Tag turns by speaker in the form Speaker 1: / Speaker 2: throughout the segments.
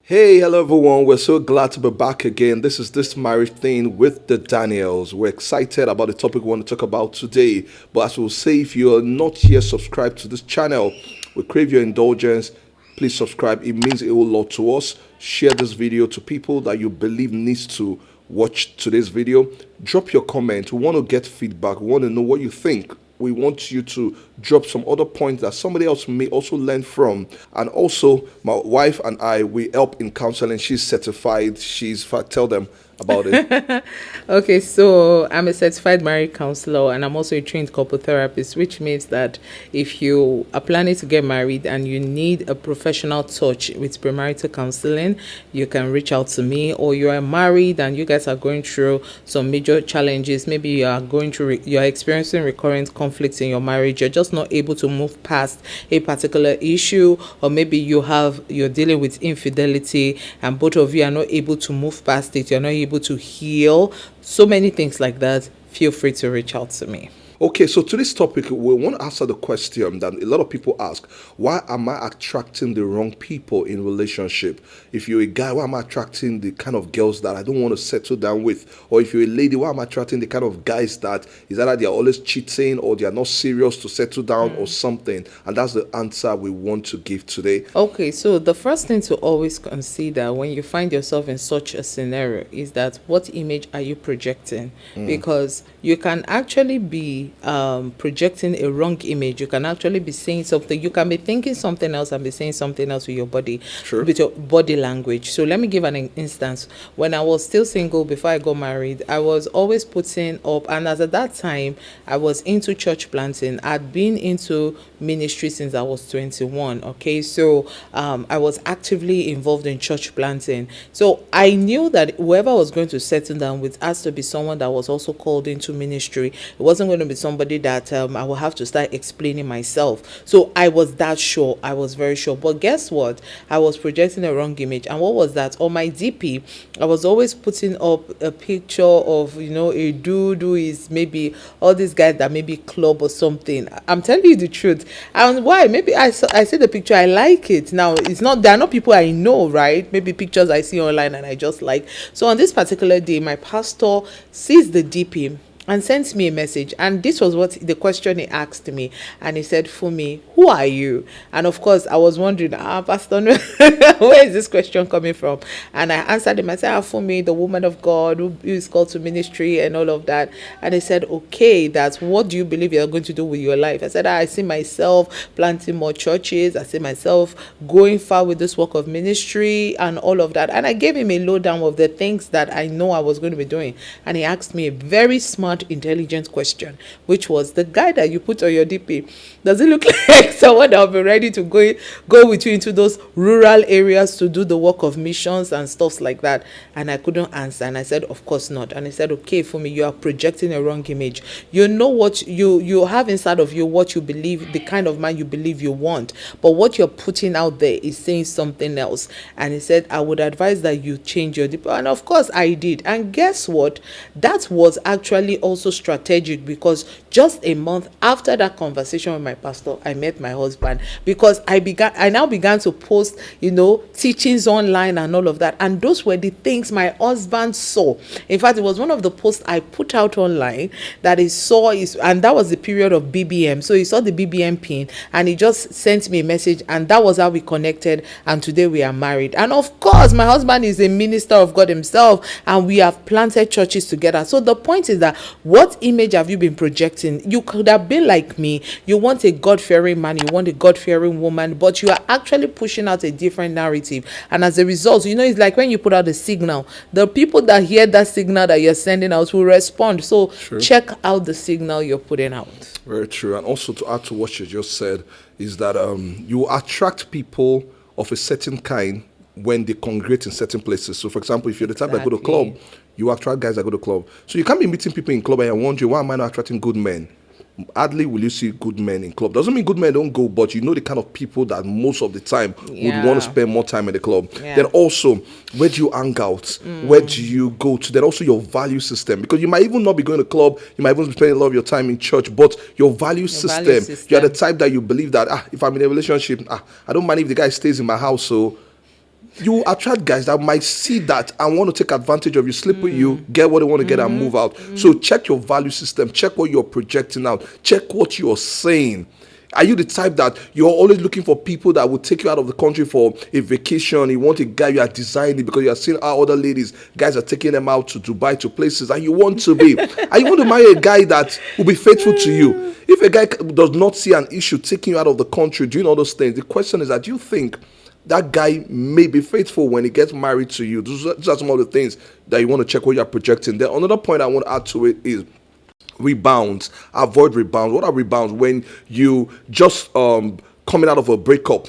Speaker 1: Hey, hello everyone. We're so glad to be back again. This is This Marriage Thing with the Daniels. We're excited about the topic we want to talk about today. But as we'll say, if you are not yet subscribed to this channel, we crave your indulgence. Please subscribe. It means a whole lot to us. Share this video to people that you believe needs to watch today's video. Drop your comment. We want to get feedback. We want to know what you think. We want you to drop some other points that somebody else may also learn from. And also, my wife and I, we help in counseling. She's certified. Tell them about it.
Speaker 2: Okay, so I'm a certified marriage counselor and I'm also a trained couple therapist, which means that if you are planning to get married and you need a professional touch with premarital counseling, you can reach out to me. Or you are married and you guys are going through some major challenges. Maybe you're experiencing recurrent conflicts in your marriage. You're just not able to move past a particular issue, or maybe you're dealing with infidelity and both of you are not able to move past it. You're not able to heal, so many things like that. Feel free to reach out to me.
Speaker 1: Okay, so today's topic, we want to answer the question that a lot of people ask. Why am I attracting the wrong people in relationship? If you're a guy, why am I attracting the kind of girls that I don't want to settle down with? Or if you're a lady, why am I attracting the kind of guys that is either they're always cheating or they're not serious to settle down or something? And that's the answer we want to give today.
Speaker 2: Okay, so the first thing to always consider when you find yourself in such a scenario is that what image are you projecting? Because you can actually be projecting a wrong image. You can actually be saying something. You can be thinking something else and be saying something else with your body, with your body language. So let me give an instance. When I was still single before I got married, I was always putting up, and as at that time, I was into church planting. I'd been into ministry since I was 21. Okay, so I was actively involved in church planting. So I knew that whoever I was going to settle down with has to be someone that was also called into ministry. It wasn't going to be somebody that I will have to start explaining myself. So I was that sure. I was very sure. But guess what? I was projecting a wrong image. And what was that? On my DP, I was always putting up a picture of, a dude who is maybe all these guys that maybe club or something. I'm telling you the truth. And why? Maybe I see the picture, I like it. Now, there are not people I know, right? Maybe pictures I see online and I just like. So on this particular day, my pastor sees the DP and sent me a message, and this was what the question he asked me, and he said, "Fumi, who are you?" And of course I was wondering, Pastor, where is this question coming from? And I answered him. I said, "Fumi, the woman of God who is called to ministry and all of that." And he said, "Okay, that's what do you believe you're going to do with your life?" I said, "I see myself planting more churches. I see myself going far with this work of ministry and all of that." And I gave him a lowdown of the things that I know I was going to be doing, and he asked me a very smart, intelligent question, which was, the guy that you put on your DP, does it look like someone that will be ready to go with you into those rural areas to do the work of missions and stuff like that? And I couldn't answer, and I said, "Of course not." And he said, "Okay, for me, you are projecting a wrong image. You know what you have inside of you, what you believe, the kind of man you believe you want, but what you're putting out there is saying something else." And he said, "I would advise that you change your DP." And of course I did. And guess what? That was actually also strategic, because just a month after that conversation with my pastor, I met my husband, because I now began to post teachings online and all of that, and those were the things my husband saw. In fact, it was one of the posts I put out online that he saw, and that was the period of BBM. So he saw the BBM pin and he just sent me a message, and that was how we connected, and today we are married. And of course my husband is a minister of God himself, and we have planted churches together. So the point is that, what image have you been projecting? You could have been like me. You want a God-fearing man, you want a God-fearing woman, but you are actually pushing out a different narrative. And as a result, it's like when you put out a signal, the people that hear that signal that you're sending out will respond. So check out the signal you're putting out.
Speaker 1: Very true. And also, to add to what you just said, is that you attract people of a certain kind when they congregate in certain places. So for example, if you're the type that go to club, you attract guys that go to club. So you can't be meeting people in club and you're wondering, why am I not attracting good men? Hardly will you see good men in club. Doesn't mean good men don't go, but you know the kind of people that most of the time would want to spend more time in the club. Then also, where do you hang out? Where do you go to? Then also your value system, because you might even not be going to club, you might even be spending a lot of your time in church, but your value system, you're the type that you believe that if I'm in a relationship, I don't mind if the guy stays in my house, so you attract guys that might see that and want to take advantage of you, sleep with you, get what they want to get and move out. So check your value system, check what you're projecting out, check what you're saying. Are you the type that you're always looking for people that will take you out of the country for a vacation? You want a guy, you are designing because you are seeing how other ladies, guys are taking them out to Dubai, to places, and you want to be. And you want to marry a guy that will be faithful to you. If a guy does not see an issue taking you out of the country, doing all those things, the question is that you think that guy may be faithful when he gets married to you. These are some of the things that you want to check what you're projecting. Then another point I want to add to it is rebounds. Avoid rebounds. What are rebounds? When you just coming out of a breakup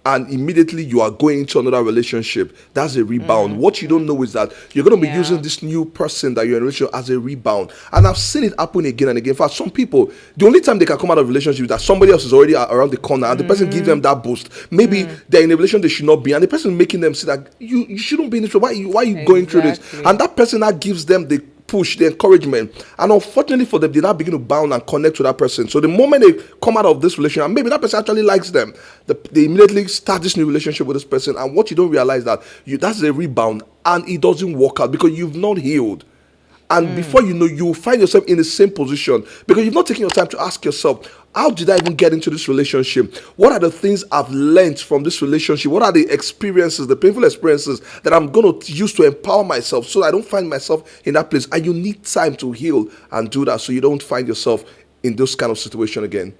Speaker 1: and immediately you are going into another relationship, that's a rebound. What you don't know is that you're going to be using this new person that you're in a relationship as a rebound. And I've seen it happen again and again. For some people, the only time they can come out of a relationship is that somebody else is already around the corner and the person gives them that boost. Maybe they're in a relationship they should not be, and the person making them see that you shouldn't be in this. Why are you going through this? And that person that gives them the push, the encouragement, and unfortunately for them, they now begin to bound and connect to that person. So the moment they come out of this relationship, and maybe that person actually likes them, they immediately start this new relationship with this person. And what you don't realize that that's a rebound, and it doesn't work out because you've not healed. And before you know, you will find yourself in the same position because you've not taken your time to ask yourself, how did I even get into this relationship? What are the things I've learned from this relationship? What are the experiences, the painful experiences that I'm going to use to empower myself so I don't find myself in that place? And you need time to heal and do that so you don't find yourself in this kind of situation again.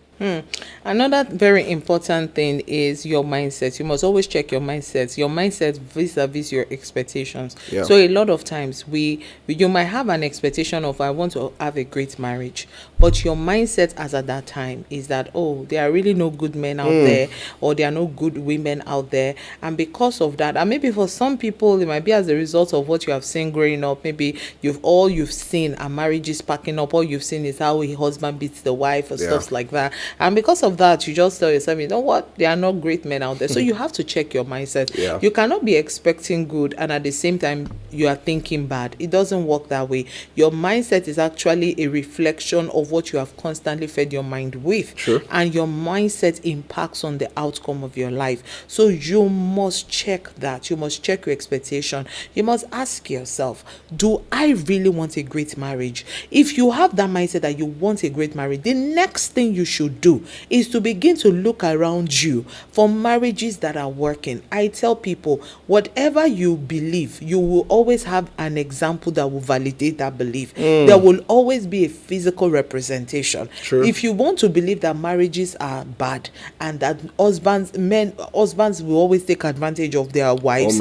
Speaker 2: Another very important thing is your mindset. You must always check your mindset. Your mindset vis-a-vis your expectations.
Speaker 1: Yeah.
Speaker 2: So a lot of times you might have an expectation of I want to have a great marriage, but your mindset as at that time is that there are really no good men out there, or there are no good women out there, and because of that, and maybe for some people it might be as a result of what you have seen growing up. Maybe you've seen a marriage is packing up. All you've seen is how a husband beats the wife or stuff like that. And because of that, you just tell yourself, you know what, there are no great men out there. So you have to check your mindset.
Speaker 1: Yeah.
Speaker 2: You cannot be expecting good and at the same time you are thinking bad. It doesn't work that way. Your mindset is actually a reflection of what you have constantly fed your mind with.
Speaker 1: Sure.
Speaker 2: And your mindset impacts on the outcome of your life. So you must check that. You must check your expectation. You must ask yourself, do I really want a great marriage? If you have that mindset that you want a great marriage, the next thing you should do is to begin to look around you for marriages that are working. I tell people, whatever you believe, you will always have an example that will validate that belief. There will always be a physical representation.
Speaker 1: Sure.
Speaker 2: If you want to believe that marriages are bad and that husbands will always take advantage of their wives,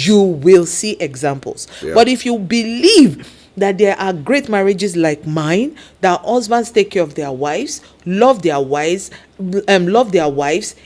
Speaker 2: you will see examples.
Speaker 1: Yeah.
Speaker 2: But if you believe that there are great marriages like mine, that husbands take care of their wives, love their wives,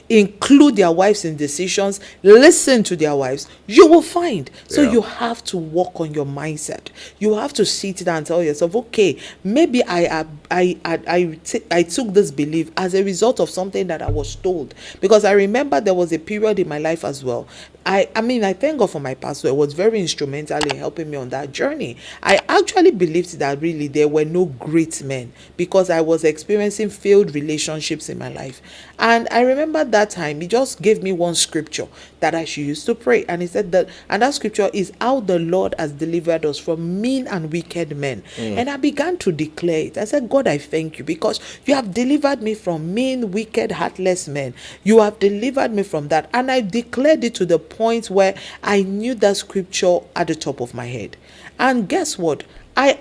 Speaker 2: include their wives in decisions, listen to their wives, you will find. So you have to work on your mindset. You have to sit down and tell yourself, okay, maybe I took this belief as a result of something that I was told. Because I remember there was a period in my life as well. I thank God for my pastor. It was very instrumental in helping me on that journey. I actually believed that really there were no great men because I was experiencing failed relationships in my life. And I remember that time, he just gave me one scripture that I should use to pray. And he said that scripture is how the Lord has delivered us from mean and wicked men. And I began to declare it. I said, God, I thank you because you have delivered me from mean, wicked, heartless men. You have delivered me from that. And I declared it to the point where I knew that scripture at the top of my head. And guess what?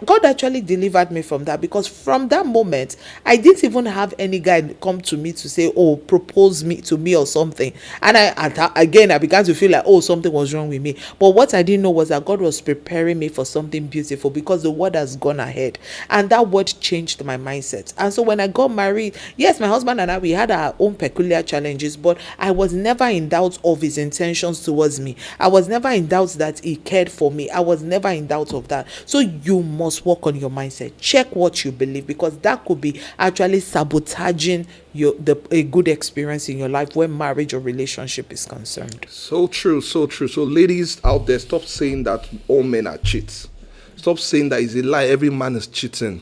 Speaker 2: God actually delivered me from that, because from that moment, I didn't even have any guy come to me to say, propose to me or something. And I began to feel like, something was wrong with me. But what I didn't know was that God was preparing me for something beautiful, because the word has gone ahead. And that word changed my mindset. And so when I got married, yes, my husband and I, we had our own peculiar challenges, but I was never in doubt of his intentions towards me. I was never in doubt that he cared for me. I was never in doubt of that. So you must work on your mindset. Check what you believe, because that could be actually sabotaging a good experience in your life when marriage or relationship is concerned.
Speaker 1: So true, so true. So ladies out there, stop saying that all men are cheats. Stop saying that it's a lie, every man is cheating.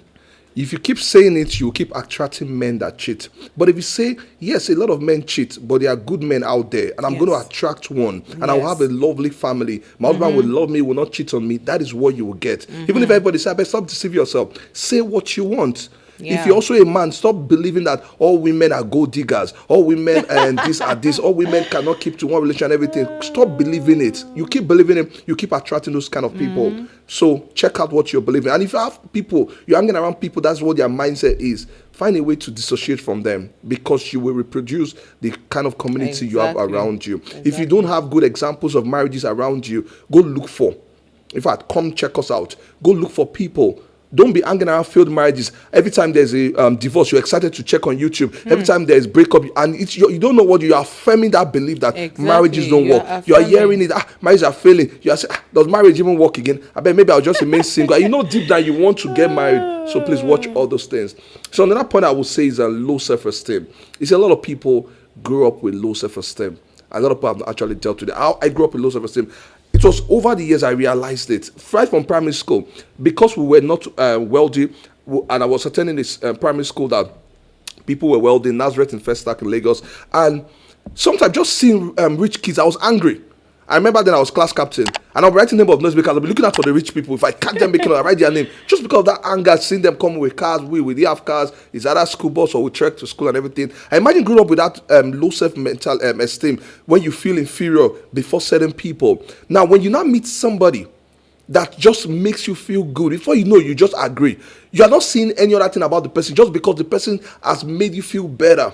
Speaker 1: If you keep saying it, you keep attracting men that cheat. But if you say, yes, a lot of men cheat, but there are good men out there, and I'm going to
Speaker 2: Yes.
Speaker 1: attract one, and I'll have a lovely family. My husband will love me, will not cheat on me. That is what you will get. Even if everybody says, stop deceiving yourself. Say what you want. If
Speaker 2: Yeah.
Speaker 1: you're also a man, stop believing that all women are gold diggers, all women and this are this, all women cannot keep to one relation and everything. Stop believing it. You keep believing it, you keep attracting those kind of people. So check out what you're believing. And if you have people, you're hanging around people, that's what their mindset is. Find a way to dissociate from them, because you will reproduce the kind of community you have
Speaker 2: Exactly.
Speaker 1: around you. If you don't have good examples of marriages around you, go look for. In fact, come check us out. Go look for people. Don't be hanging around failed marriages. Every time there's a divorce, you're excited to check on YouTube. Every time there's breakup, and you don't know what you are affirming, that belief that
Speaker 2: Exactly.
Speaker 1: marriages don't
Speaker 2: You are
Speaker 1: work. You are
Speaker 2: affirming.
Speaker 1: hearing it. Marriages are failing. You are saying, does marriage even work again? I bet maybe I'll just remain single. You know deep down you want to get married. So please watch all those things. So another point I would say is a low self-esteem. It's a lot of people grew up with low self-esteem. A lot of people have actually dealt with it. I grew up with low self-esteem. It was over the years I realized it. Right from primary school, because we were not wealthy, and I was attending this primary school that people were wealthy, Nazareth in First Stack in Lagos, and sometimes just seeing rich kids, I was angry. I remember then I was class captain, and I'll be writing name of names because I'll be looking out for the rich people. If I catch them making, I write their name. Just because of that anger, seeing them come with cars, we have cars, it's either school bus or we trek to school and everything. I imagine growing up with that low self-mental esteem, when you feel inferior before certain people. Now, when you now meet somebody that just makes you feel good, before you know, you just agree. You are not seeing any other thing about the person just because the person has made you feel better.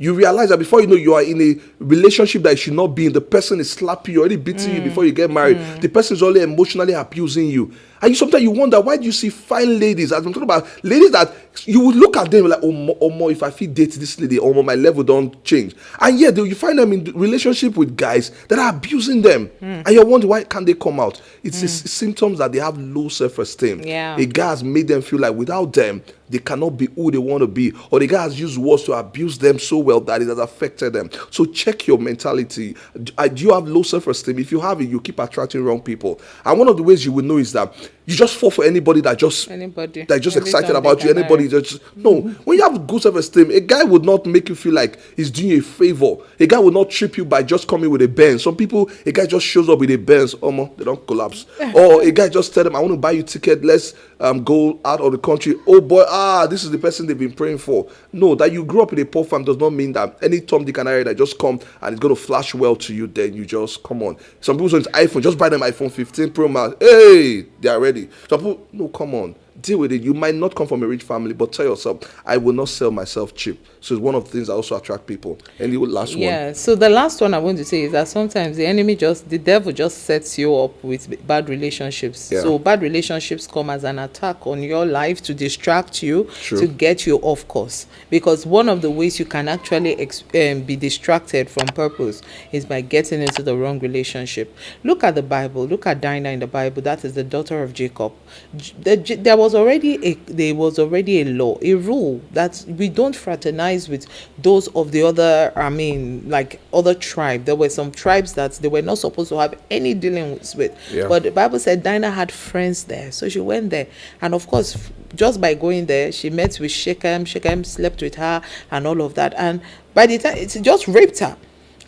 Speaker 1: You realize that before you know, you are in a relationship that you should not be in. The person is slapping you, already beating you before you get married. The person is only emotionally abusing you. And sometimes you wonder, why do you see fine ladies, as I'm talking about ladies that you would look at them like, oh more, if I feel date this lady, oh more, my level don't change. And yet you find them in relationship with guys that are abusing them. And you're wondering, why can't they come out? It's symptoms that they have low self-esteem.
Speaker 2: Yeah.
Speaker 1: A guy has made them feel like without them, they cannot be who they want to be. Or the guy has used words to abuse them so well that it has affected them. So check your mentality. Do you have low self-esteem? If you have it, you keep attracting wrong people. And one of the ways you will know is that you just fall for anybody that just excited about you. Anybody just no. When you have good self-esteem, a guy would not make you feel like he's doing you a favor. A guy would not trip you by just coming with a Benz. Some people, a guy just shows up with a Benz, they don't collapse. Or a guy just tell them, I want to buy you ticket. Let's go out of the country. Oh boy, this is the person they've been praying for. No, that you grew up in a poor farm does not mean that any Tom, Dick, and Harry that just come and it's going to flash well to you, then you just come on. Some people say it's iPhone, just buy them iPhone 15 Pro Max. Hey, they are ready. Some people, no, come on. Deal with it. You might not come from a rich family, but tell yourself, I will not sell myself cheap. So it's one of the things that also attract people. And the last one.
Speaker 2: Yeah, so the last one I want to say is that sometimes the devil just sets you up with bad relationships.
Speaker 1: Yeah.
Speaker 2: So bad relationships come as an attack on your life to distract you,
Speaker 1: True.
Speaker 2: to get you off course. Because one of the ways you can actually be distracted from purpose is by getting into the wrong relationship. Look at the Bible. Look at Dinah in the Bible. That is the daughter of Jacob. There was already a law, a rule that we don't fraternize with those of the other, like other tribe. There were some tribes that they were not supposed to have any dealings with.
Speaker 1: Yeah.
Speaker 2: But the Bible said Dinah had friends there. So she went there. And of course, just by going there, she met with Shechem. Shechem slept with her and all of that. And by the time, it just raped her.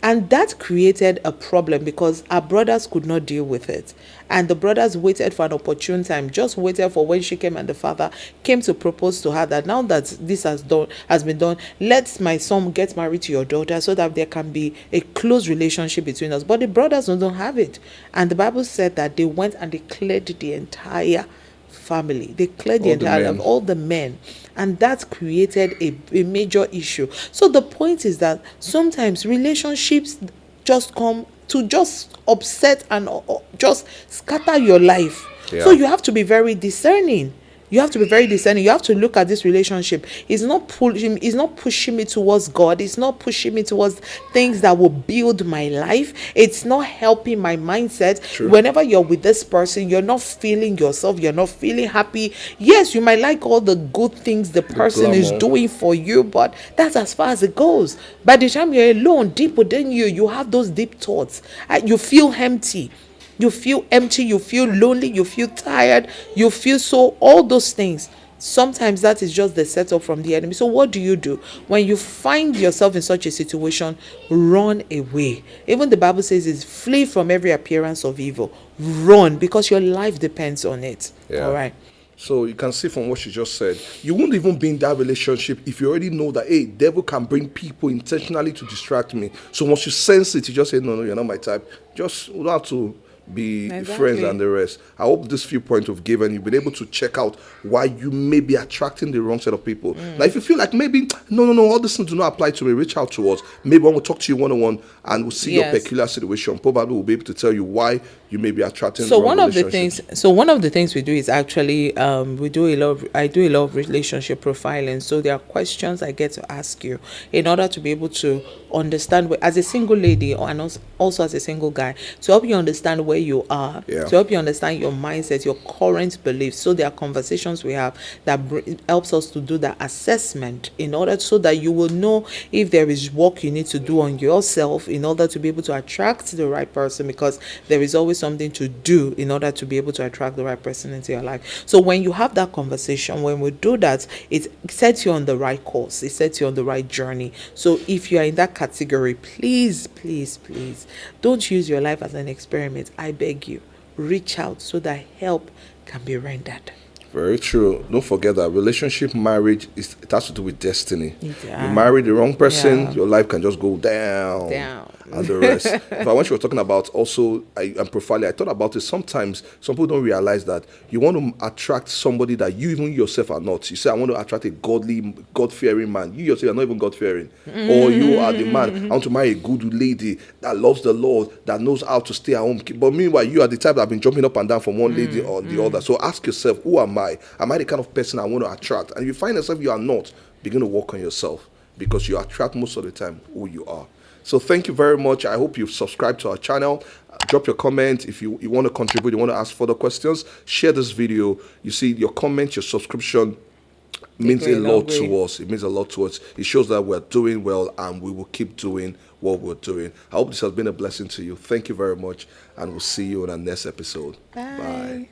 Speaker 2: And that created a problem because our brothers could not deal with it. And the brothers waited for an opportune time, just waited for when she came and the father came to propose to her that now that this has been done, let my son get married to your daughter so that there can be a close relationship between us. But the brothers don't have it. And the Bible said that they went and they cleared the entire family. They cleared all the men. And that created a major issue. So the point is that sometimes relationships just come to just upset and just scatter your life.
Speaker 1: Yeah.
Speaker 2: So you have to be very discerning. You have to be very discerning. You have to look at this relationship. It's not pushing me towards God. It's not pushing me towards things that will build my life. It's not helping my mindset.
Speaker 1: True.
Speaker 2: Whenever you're with this person, you're not feeling yourself. You're not feeling happy. Yes, you might like all the good things the person is doing for you, but that's as far as it goes. By the time you're alone, deep within you, you have those deep thoughts. You feel empty. You feel empty, you feel lonely, you feel tired, you feel so, all those things. sometimes that is just the setup from the enemy. So what do? When you find yourself in such a situation, run away. Even the Bible says is flee from every appearance of evil. Run, because your life depends on it.
Speaker 1: Yeah.
Speaker 2: All right.
Speaker 1: So you can see from what she just said, you won't even be in that relationship if you already know that, hey, devil can bring people intentionally to distract me. So once you sense it, you just say, no, you're not my type. Just, we don't have to be friends and the rest. I hope this few points we've given, you've been able to check out why you may be attracting the wrong set of people. Now, if you feel like maybe, no, all these things do not apply to me, reach out to us. Maybe when we'll talk to you one-on-one and we'll see your peculiar situation. Probably we'll be able to tell you why you may be attracting the wrong
Speaker 2: one of the things we do is actually I do a lot of relationship profiling. So there are questions I get to ask you in order to be able to understand as a single lady and also as a single guy, to help you understand where you are, to help you understand your mindset, your current beliefs. So there are conversations we have that helps us to do that assessment in order so that you will know if there is work you need to do on yourself in order to be able to attract the right person, because there is always something to do in order to be able to attract the right person into your life. So when you have that conversation, when we do that, it sets you on the right course, it sets you on the right journey. So if you are in that category, please don't use your life as an experiment. I beg you, reach out so that help can be rendered.
Speaker 1: Very true. Don't forget that relationship, marriage, it has to do with destiny. You marry the wrong person, your life can just go down. And the rest. But when she was talking about also and profiling, I thought about it. Sometimes some people don't realize that you want to attract somebody that you even yourself are not. You say, I want to attract a godly, God-fearing man. You yourself are not even God-fearing. Or you are the man, I want to marry a good lady that loves the Lord, that knows how to stay at home. But meanwhile, you are the type that have been jumping up and down from one lady or the other. So ask yourself, who am I? Am I the kind of person I want to attract? And if you find yourself you are not, begin to work on yourself, because you attract most of the time who you are. So thank you very much. I hope you've subscribed to our channel. Drop your comment if you want to contribute, you want to ask further questions. Share this video. You see, your comment, your subscription means a lot to us. It means a lot to us. It shows that we're doing well and we will keep doing what we're doing. I hope this has been a blessing to you. Thank you very much, and we'll see you on our next episode. Bye.